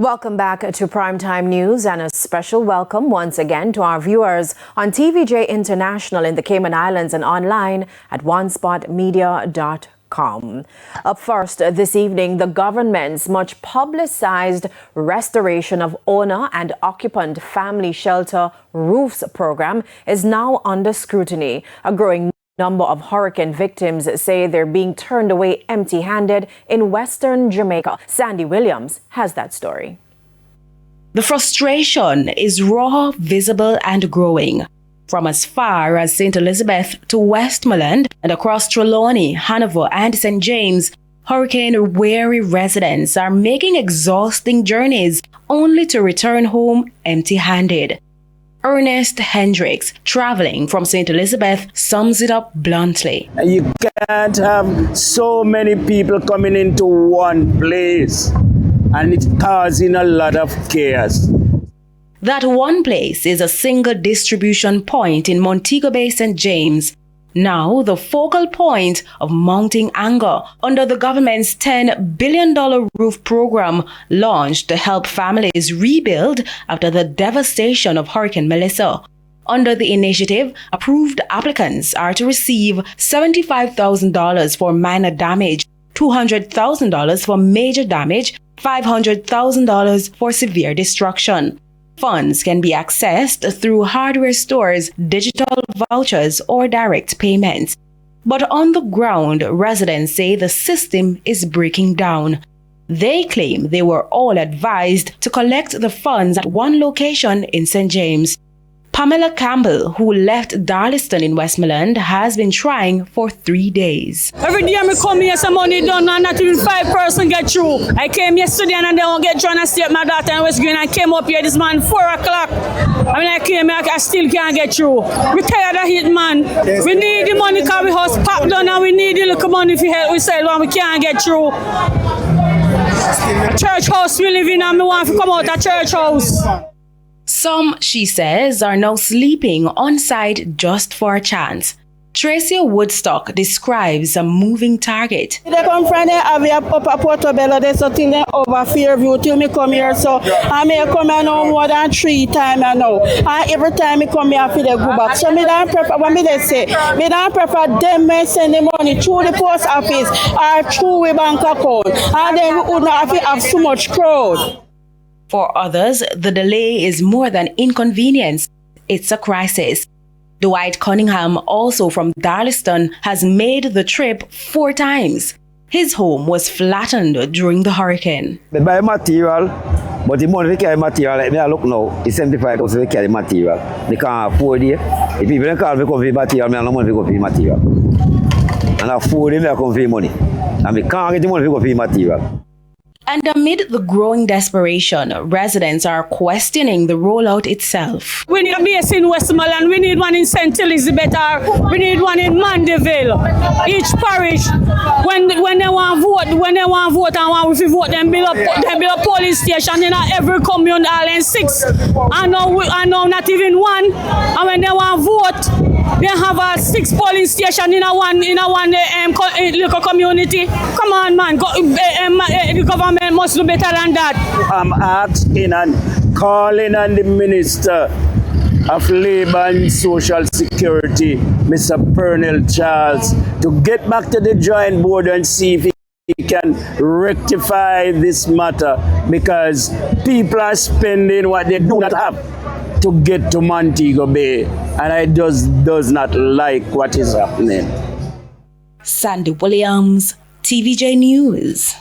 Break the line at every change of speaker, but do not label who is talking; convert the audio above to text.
Welcome back to Primetime News and a special welcome once again to our viewers on TVJ International in the Cayman Islands and online at onespotmedia.com. Up first this evening, the government's much publicized restoration of owner and occupant family shelter R.O.O.F.S program is now under scrutiny. A growing number of hurricane victims say they're being turned away empty-handed in western Jamaica. Sandy Williams has that story.
The frustration is raw, visible and growing. From as far as St. Elizabeth to Westmoreland and across Trelawney, Hanover and St. James, hurricane-weary residents are making exhausting journeys only to return home empty-handed. Ernest Hendricks, traveling from St. Elizabeth, sums it up bluntly.
You can't have so many people coming into one place, and it's causing a lot of chaos.
That one place is a single distribution point in Montego Bay, St. James, now the focal point of mounting anger under the government's $10 billion roof program launched to help families rebuild after the devastation of Hurricane Melissa. Under the initiative, approved applicants are to receive $75,000 for minor damage, $200,000 for major damage, $500,000 for severe destruction. Funds can be accessed through hardware stores, digital vouchers, or direct payments. But on the ground, residents say the system is breaking down. They claim they were all advised to collect the funds at one location in St. James. Pamela Campbell, who left Darlington in Westmoreland, has been trying for 3 days.
Every day I come here, some money done, and not even 5 person get through. I came yesterday and they won't get through, and I stay at my daughter in West Green. I came up here this morning 4 o'clock. I mean, I came here, I still can't get through. We're tired of it, man. We need the money because we house packed down, and we need the little money for help. We say, well, we can't get through. A church house we live in, and we want to come out of church house.
Some, she says, are now sleeping on site just for a chance. Tracy Woodstock describes a moving target.
They come from there, I have up a Portobello, there's something there over Fairview till me come here, so I may come here now more than 3 times now. And every time I come here, I feel they go back. So me don't prefer, what me they say, me don't prefer them may send the money through the post office or through a bank account. And then we would not have so much crowd.
For others, the delay is more than inconvenience. It's a crisis. Dwight Cunningham, also from Darlington, has made the trip 4 times. His home was flattened during the hurricane.
They buy material, but the money they carry material, like me I look now, it's 75,000 they carry material. They can't afford it. If people don't call me come for material, I have no money to go for material. And I afford it, I come for money. And I can't get the money to go for material.
And amid the growing desperation, residents are questioning the rollout itself.
We need a base in Westmoreland, we need one in St. Elizabeth, or we need one in Mandeville. Each parish, when they want to vote, and want to vote, them build a police station in every commune, all in 6. I know not even 1. And when they want to vote, they have a 6 polling station in a one local community. Come on, man, the government must do better than that.
I'm asking and calling on the Minister of Labour and Social Security, Mr. Pernell Charles, to get back to the drawing board and see if he can rectify this matter, because people are spending what they do not have to get to Montego Bay, and I just does not like what is happening.
Sandy Williams, TVJ News.